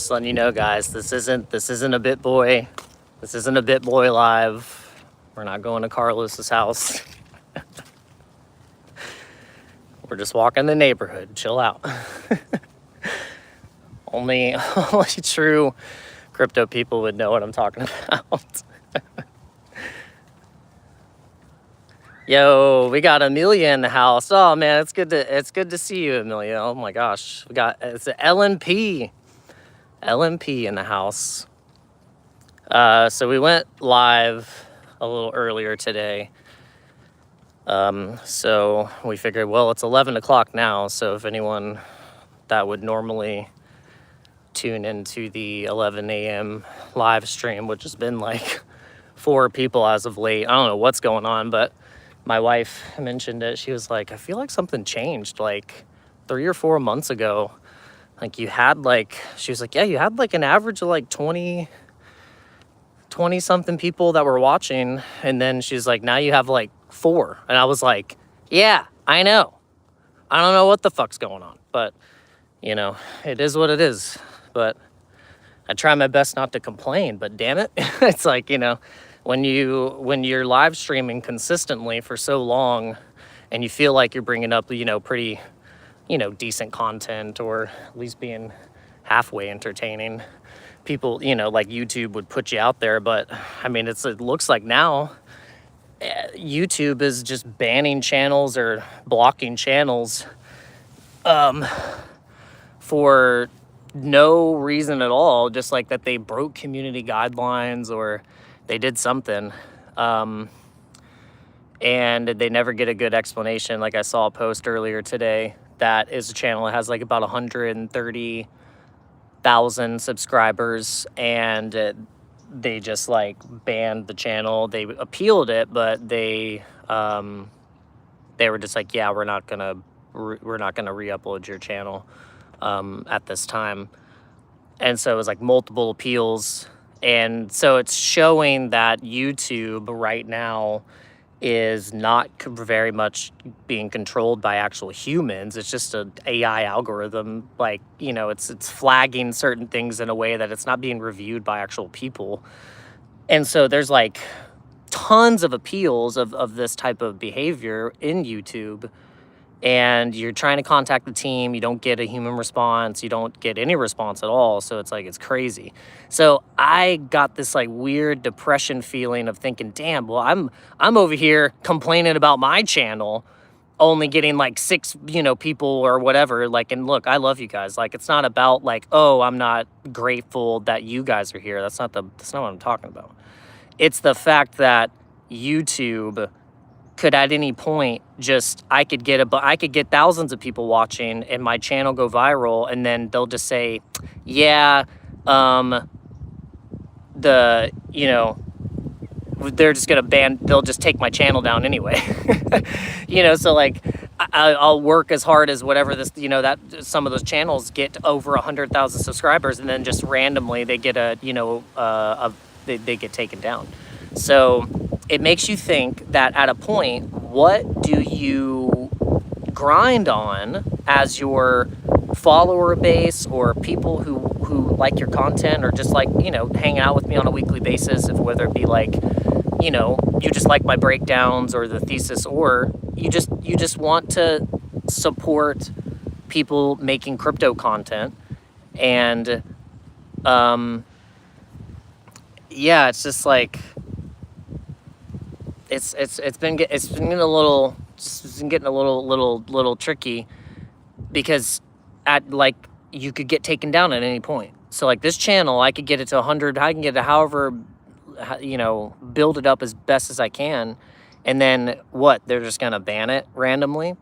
Just letting you know, guys, this isn't a BitBoy. This isn't a BitBoy live. We're not going to Carlos's house. We're just walking the neighborhood. Chill out. Only true crypto people would know what I'm talking about. Yo, we got Amelia in the house. Oh man, it's good to see you, Amelia. Oh my gosh, it's an LNP in the house. So we went live a little earlier today. So we figured, well, it's 11 o'clock now. So if anyone that would normally tune into the 11 a.m. live stream, which has been like 4 people as of late. I don't know what's going on, but my wife mentioned it. She was like, I feel like something changed like 3 or 4 months ago. Like you had like, she was like, yeah, you had like an average of like 20 something people that were watching. And then she's like, now you have like 4. And I was like, yeah, I know. I don't know what the fuck's going on, but you know, it is what it is. But I try my best not to complain, but damn it. It's like, you know, when you're live streaming consistently for so long and you feel like you're bringing up, you know, pretty, you know, decent content, or at least being halfway entertaining, people, you know, like YouTube would put you out there. But I mean, it looks like now YouTube is just banning channels or blocking channels for no reason at all, just like that they broke community guidelines or they did something, and they never get a good explanation. Like I saw a post earlier today that is a channel that has like about 130,000 subscribers, and they just like banned the channel. They appealed it, but they were just like, yeah, we're not gonna re-upload your channel at this time. And so it was like multiple appeals. And so it's showing that YouTube right now is not very much being controlled by actual humans. It's just an AI algorithm. Like, you know, it's flagging certain things in a way that it's not being reviewed by actual people. And so there's like tons of appeals of this type of behavior in YouTube. And you're trying to contact the team, you don't get a human response, you don't get any response at all. So it's like, it's crazy. So I got this like weird depression feeling of thinking, damn, well, I'm over here complaining about my channel only getting like 6, you know, people or whatever. Like, and look, I love you guys. Like, it's not about like, oh, I'm not grateful that you guys are here. That's not what I'm talking about. It's the fact that YouTube could at any point just, I could get thousands of people watching and my channel go viral, and then they'll just say, yeah, you know, they're just gonna they'll just take my channel down anyway. You know, so like I'll work as hard as whatever this, you know, that some of those channels get over 100,000 subscribers, and then just randomly they get they get taken down. So it makes you think that at a point, what do you grind on as your follower base or people who like your content, or just like, you know, hanging out with me on a weekly basis, if whether it be like, you know, you just like my breakdowns or the thesis, or you just want to support people making crypto content. And yeah, it's just like, it's been getting a little tricky, because at like, you could get taken down at any point. So like this channel, I could get it to 100, I can get it however, you know, build it up as best as I can, and then what, they're just gonna ban it randomly.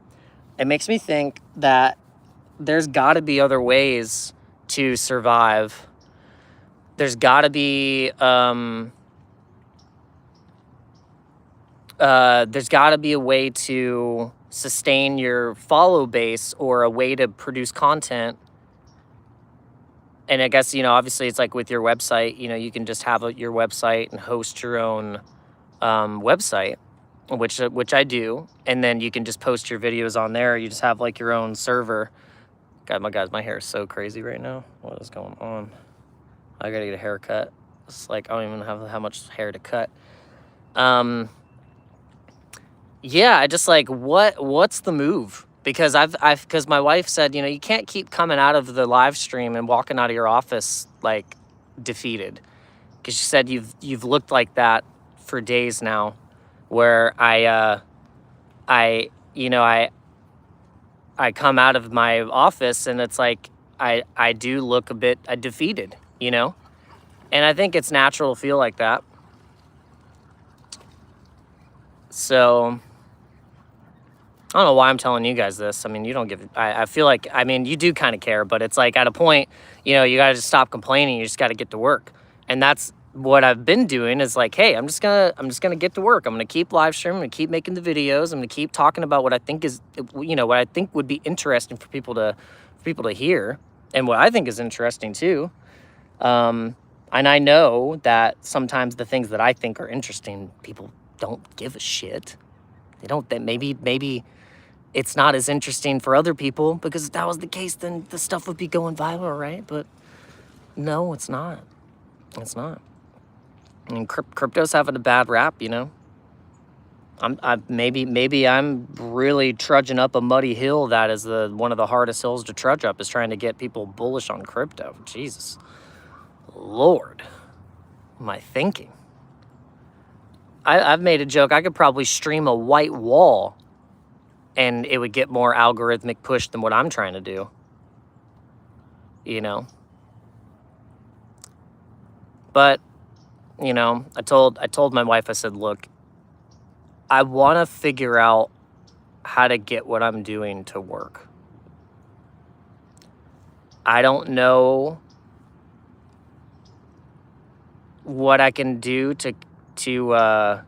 It makes me think that there's got to be other ways to survive. There's got to be there's got to be a way to sustain your follow base, or a way to produce content. And I guess, you know, obviously it's like with your website, you know, you can just have your website and host your own website, which I do. And then you can just post your videos on there. You just have like your own server. God, my hair is so crazy right now. What is going on? I gotta get a haircut. It's like, I don't even have how much hair to cut. Yeah, I just like, what's the move? Because because my wife said, you can't keep coming out of the live stream and walking out of your office like defeated. Because she said you've looked like that for days now, where I come out of my office and it's like I do look a bit defeated, and I think it's natural to feel like that. So I don't know why I'm telling you guys this. I mean, you don't give, I feel like, I mean, you do kind of care, but it's like at a point, you got to just stop complaining. You just got to get to work. And that's what I've been doing is like, hey, I'm just going to get to work. I'm going to keep live streaming. I'm going to keep making the videos. I'm going to keep talking about what I think is, what I think would be interesting for people to hear, and what I think is interesting too. And I know that sometimes the things that I think are interesting, people don't give a shit. They don't, that maybe it's not as interesting for other people, because if that was the case, then the stuff would be going viral, right? But no, it's not. It's not. I mean, crypto's having a bad rap, maybe I'm really trudging up a muddy hill. That is one of the hardest hills to trudge up, is trying to get people bullish on crypto. Jesus, Lord, what am I thinking? I've made a joke. I could probably stream a white wall and it would get more algorithmic push than what I'm trying to do. But, I told my wife, I said, look, I want to figure out how to get what I'm doing to work. I don't know what I can do to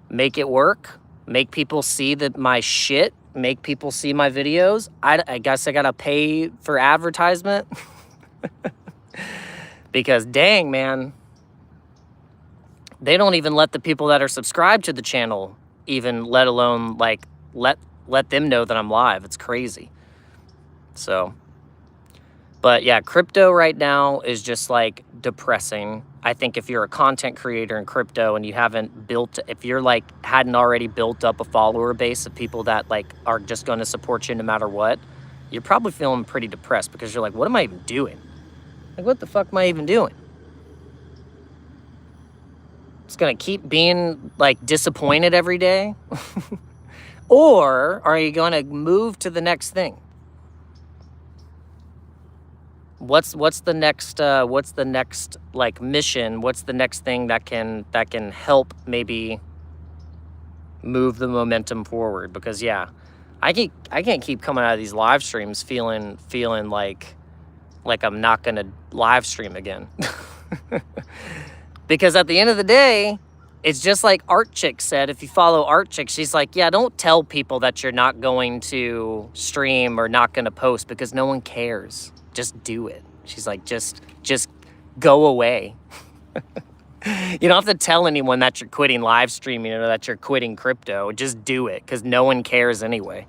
make it work, make people see my shit, make people see my videos. I guess I gotta pay for advertisement. Because dang, man, they don't even let the people that are subscribed to the channel, even let alone like let them know that I'm live. It's crazy. So, but yeah, crypto right now is just like depressing. I think if you're a content creator in crypto and you haven't built, if you're like hadn't already built up a follower base of people that like are just going to support you no matter what, you're probably feeling pretty depressed, because you're like, what am I even doing? Like, what the fuck am I even doing? It's going to keep being like disappointed every day? Or are you going to move to the next thing? What's the next like mission? What's the next thing that can help maybe move the momentum forward? Because yeah, I can't keep coming out of these live streams feeling like I'm not gonna live stream again. Because at the end of the day, it's just like Art Chick said. If you follow Art Chick, she's like, yeah, don't tell people that you're not going to stream or not going to post, because no one cares. Just do it. She's like, just go away. You don't have to tell anyone that you're quitting live streaming or that you're quitting crypto. Just do it, because no one cares anyway.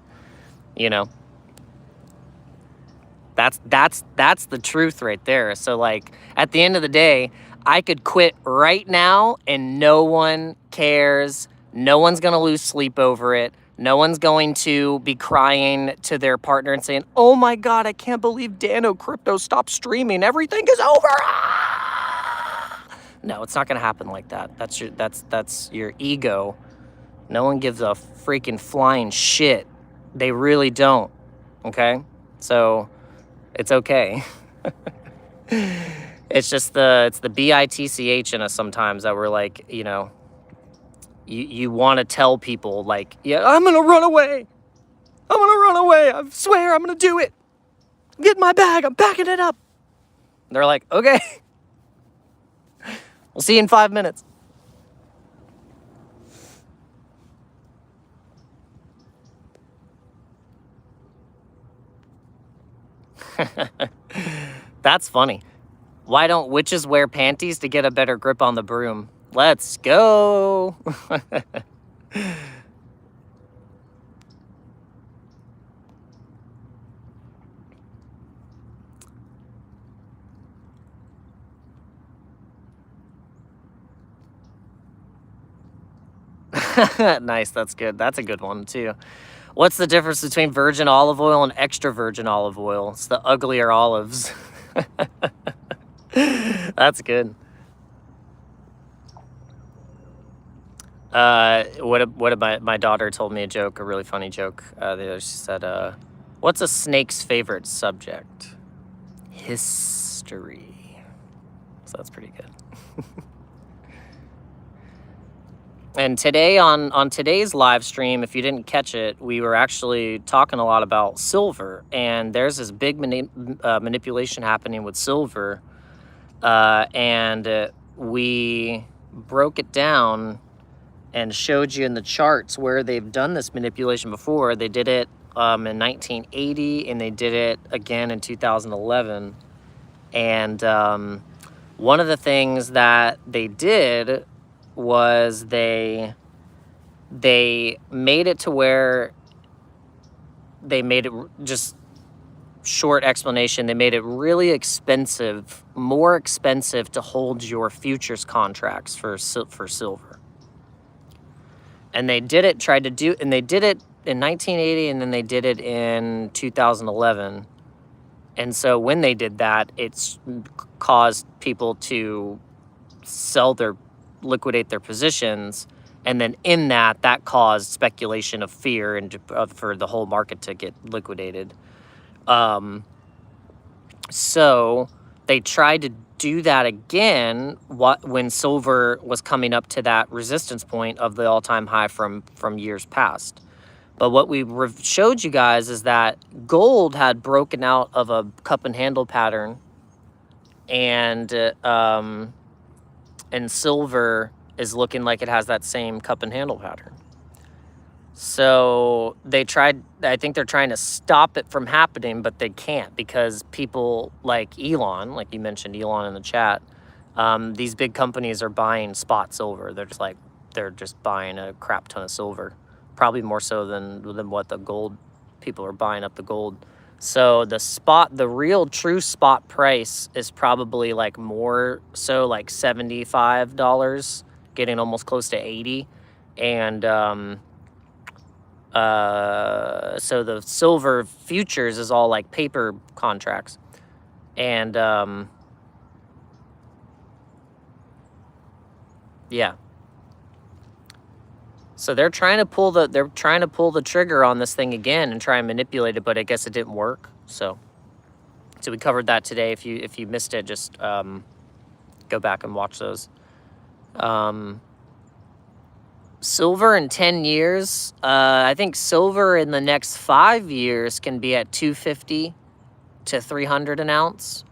That's the truth right there. So like at the end of the day, I could quit right now and no one cares. No one's going to lose sleep over it. No one's going to be crying to their partner and saying, oh my God, I can't believe DanoCrypto stopped streaming. Everything is over. Ah! No, it's not going to happen like that. That's your ego. No one gives a freaking flying shit. They really don't. Okay? So it's okay. It's just it's the BITCH in us sometimes that we're like, you want to tell people like, yeah, I'm going to run away. I'm going to run away. I swear I'm going to do it. I'm getting my bag. I'm packing it up. And they're like, okay. We'll see you in 5 minutes. That's funny. Why don't witches wear panties to get a better grip on the broom? Let's go. Nice, that's good. That's a good one too. What's the difference between virgin olive oil and extra virgin olive oil? It's the uglier olives. That's good. My daughter told me a joke, a really funny joke. She said, what's a snake's favorite subject? History. So that's pretty good. And today on today's live stream, if you didn't catch it, we were actually talking a lot about silver, and there's this big manipulation happening with silver, and we broke it down and showed you in the charts where they've done this manipulation before. They did it in 1980, and they did it again in 2011. And one of the things that they did was they made it to where they made it, just short explanation, they made it really expensive, more expensive to hold your futures contracts for silver. And they did it, and they did it in 1980, and then they did it in 2011. And so when they did that, it's caused people to liquidate their positions, and then in that caused speculation of fear and for the whole market to get liquidated. So they tried to do that again when silver was coming up to that resistance point of the all-time high from years past. But what we showed you guys is that gold had broken out of a cup and handle pattern, and silver is looking like it has that same cup and handle pattern. So I think they're trying to stop it from happening, but they can't, because people like Elon, like you mentioned Elon in the chat, these big companies are buying spot silver. They're just buying a crap ton of silver, probably more so than what the gold people are buying up the gold. So the real true spot price is probably like more so like $75, getting almost close to 80. And so the silver futures is all like paper contracts. And yeah. So they're trying to pull the trigger on this thing again and try and manipulate it, but I guess it didn't work. So we covered that today. If you missed it, just go back and watch those. Silver in 10 years, I think silver in the next 5 years can be at 250 to 300 an ounce,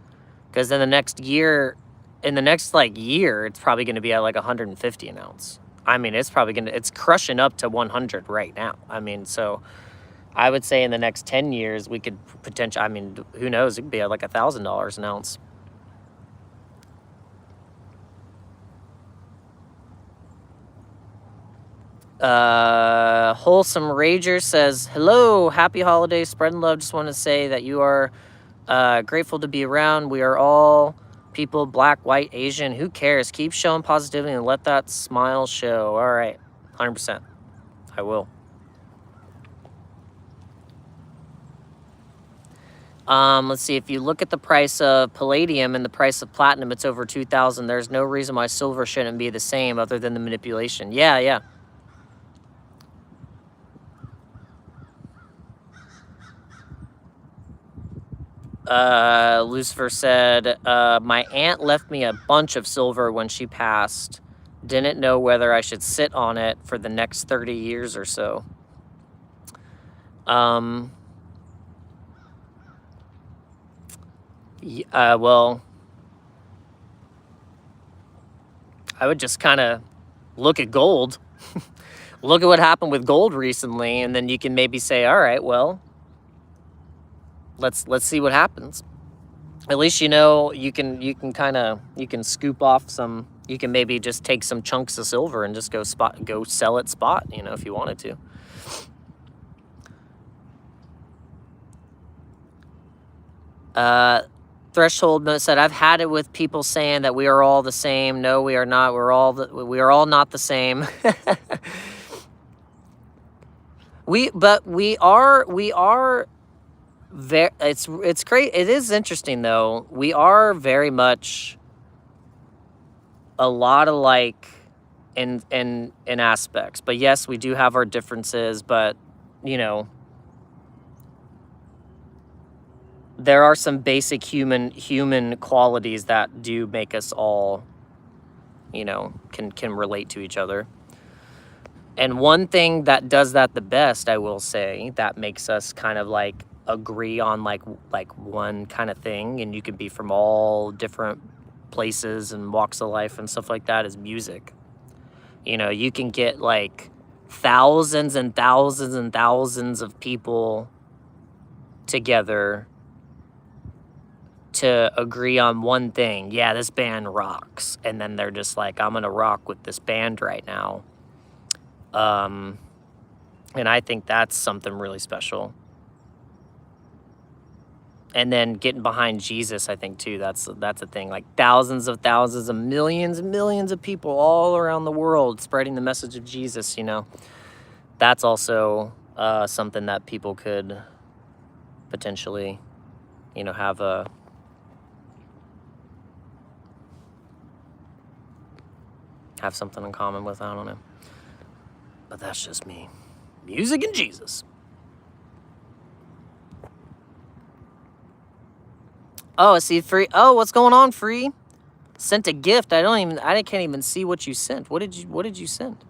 because in the next year, it's probably going to be at like 150 an ounce. I mean, it's crushing up to 100 right now. I mean, so I would say in the next 10 years, we could potentially, I mean, who knows, it could be at like $1,000 an ounce. Wholesome Rager says, hello, happy holidays, spreading love. Just want to say that you are grateful to be around. We are all people, black, white, Asian, who cares? Keep showing positivity and let that smile show. All right, 100%. I will. Let's see, if you look at the price of palladium and the price of platinum, it's over 2,000. There's no reason why silver shouldn't be the same other than the manipulation. Yeah. Lucifer said, my aunt left me a bunch of silver when she passed. Didn't know whether I should sit on it for the next 30 years or so. Well, I would just kind of look at gold. Look at what happened with gold recently, and then you can maybe say, all right, well, let's see what happens. At least, you know, you can scoop off some, you can maybe just take some chunks of silver and just go sell it spot, you know, if you wanted to. Threshold said, I've had it with people saying that we are all the same. No, we are not. We are all not the same. But we are very, it's great. It is interesting though. We are very much a lot alike in aspects. But yes, we do have our differences, but you know, there are some basic human qualities that do make us all, you know, can relate to each other. And one thing that does that the best, I will say, that makes us kind of like agree on like one kind of thing, and you can be from all different places and walks of life and stuff like that, is music. You know, you can get like thousands and thousands and thousands of people together to agree on one thing. Yeah, this band rocks. And then they're just like, I'm gonna rock with this band right now. And I think that's something really special. And then getting behind Jesus, I think too, that's a thing. Like thousands of millions and millions of people all around the world spreading the message of Jesus, you know. That's also something that people could potentially, you know, have something in common with. I don't know. But that's just me. Music and Jesus. Oh, I see Free. Oh, what's going on, Free? Sent a gift. I can't even see what you sent. What did you send?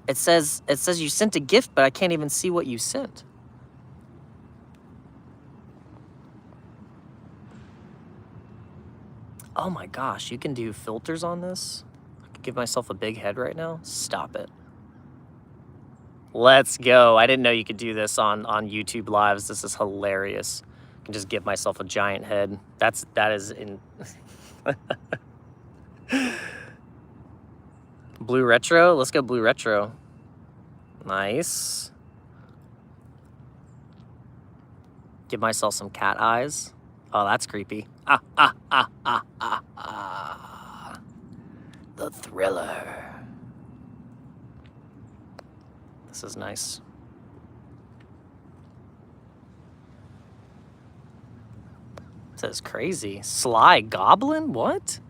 It says you sent a gift, but I can't even see what you sent. Oh my gosh, you can do filters on this? I could give myself a big head right now. Stop it. Let's go. I didn't know you could do this on YouTube Lives. This is hilarious. I can just give myself a giant head. That is in Blue Retro. Let's go Blue Retro. Nice. Give myself some cat eyes. Oh, that's creepy. The Thriller. This is nice. This is crazy. Sly Goblin? What?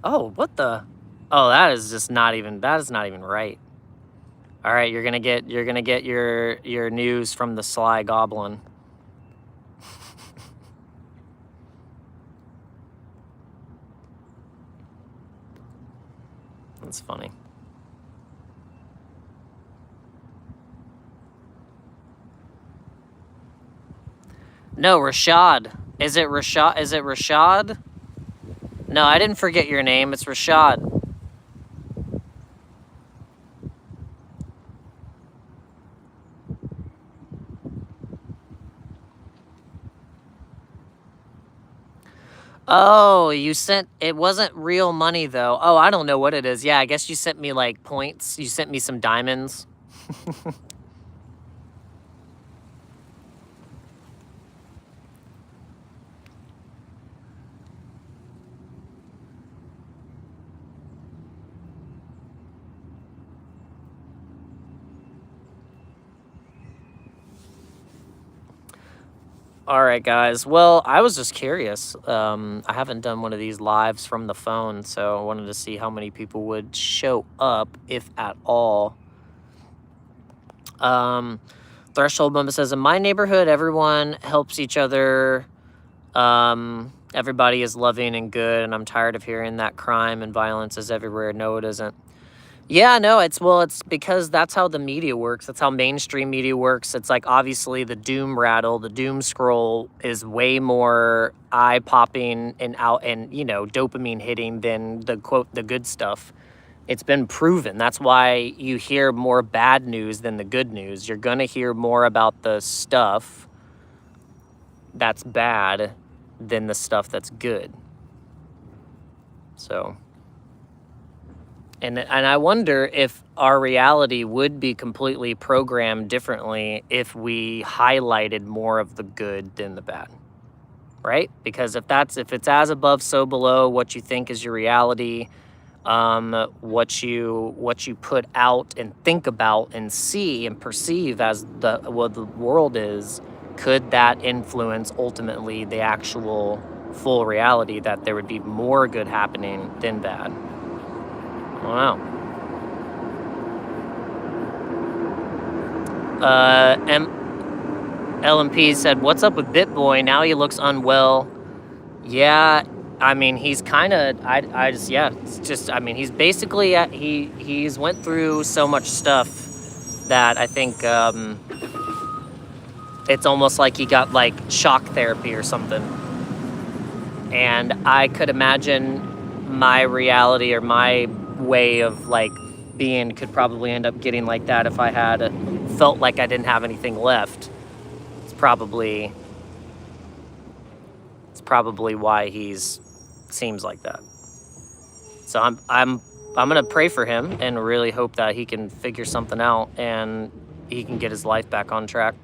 Oh, what the? Oh, that is not even right. All right, you're gonna get your news from the Sly Goblin. That's funny. No, Rashad. Is it Rashad? No, I didn't forget your name. It's Rashad. Oh, you sent, it wasn't real money though. Oh, I don't know what it is. Yeah, I guess you sent me like points. You sent me some diamonds. All right, guys. Well, I was just curious. I haven't done one of these lives from the phone, so I wanted to see how many people would show up, if at all. Threshold Bumba says, in my neighborhood, everyone helps each other. Everybody is loving and good, and I'm tired of hearing that crime and violence is everywhere. No, it isn't. Yeah, no, it's because that's how the media works. That's how mainstream media works. It's like, obviously, the doom rattle, the doom scroll is way more eye-popping and you know, dopamine hitting than the quote, the good stuff. It's been proven. That's why you hear more bad news than the good news. You're going to hear more about the stuff that's bad than the stuff that's good. So... And I wonder if our reality would be completely programmed differently if we highlighted more of the good than the bad, right? Because if it's as above, so below, what you think is your reality, what you put out and think about and see and perceive as what the world is, could that influence ultimately the actual full reality, that there would be more good happening than bad? Wow. LMP said, "What's up with BitBoy? Now he looks unwell." Yeah, I mean, he's kind of, I just, yeah, it's just, I mean, he's basically, he's went through so much stuff that I think it's almost like he got like shock therapy or something. And I could imagine my reality or my way of like being could probably end up getting like that if I had felt like I didn't have anything left. It's probably why he's seems like that. So I'm gonna pray for him and really hope that he can figure something out and he can get his life back on track.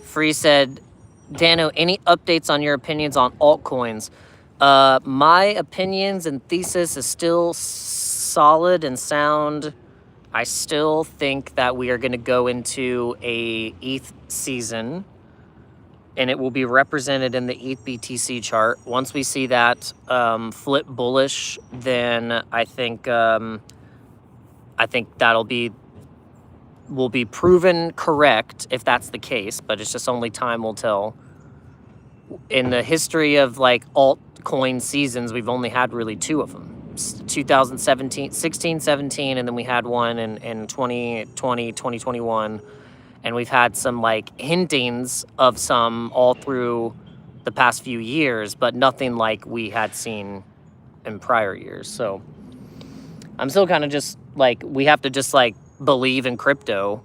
Free said, "Dano, any updates on your opinions on altcoins?" My opinions and thesis is still solid and sound. I still think that we are going to go into a ETH season, and it will be represented in the ETH BTC chart. Once we see that flip bullish, then I think that'll be will be proven correct if that's the case, but it's just only time will tell. In the history of like altcoin seasons, we've only had really two of them. 2017, 16, 17, and then we had one in 2020, 2021. And we've had some like hintings of some all through the past few years, but nothing like we had seen in prior years. So I'm still kind of just like, we have to just like believe in crypto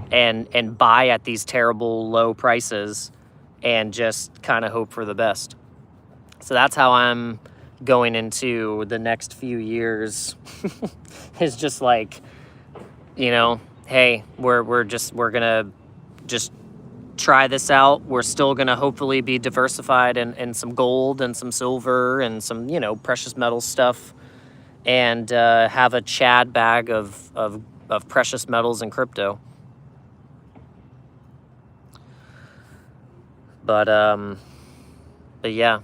and buy at these terrible low prices and just kind of hope for the best. So that's how I'm going into the next few years. Is just like, you know, hey, we're gonna just try this out. We're still gonna hopefully be diversified in some gold and some silver and some, you know, precious metal stuff, and have a Chad bag of precious metals and crypto. But yeah,